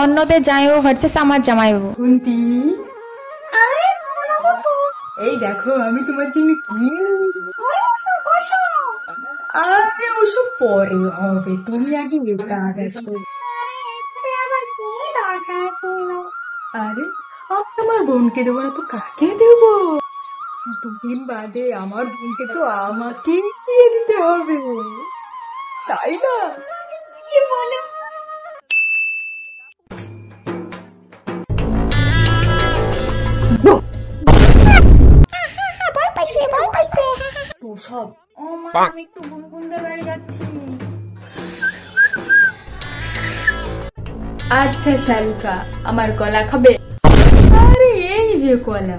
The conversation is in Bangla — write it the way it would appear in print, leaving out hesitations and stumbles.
অন্যদের জামাইবাবু ভার্সেস আমার জামাইবাবু। কুন্তি, এই দেখো আমি তোমার জন্য কি এনেছি। আরে ওসব পরে হবে, তুমি আগে এটা দেখো। আরে আমি আমার বোনকে দেবো না তো কাকে দেবো? দুদিন বাদে আমার বোনকে তো আমাকেই দিয়ে দিতে হবে, তাই না? ওসব ও মা, আমি একটু গুনগুনদের বাড়ি যাচ্ছি। আচ্ছা শালিকা, আমার কলা খাবে? আরে এই যে কলা।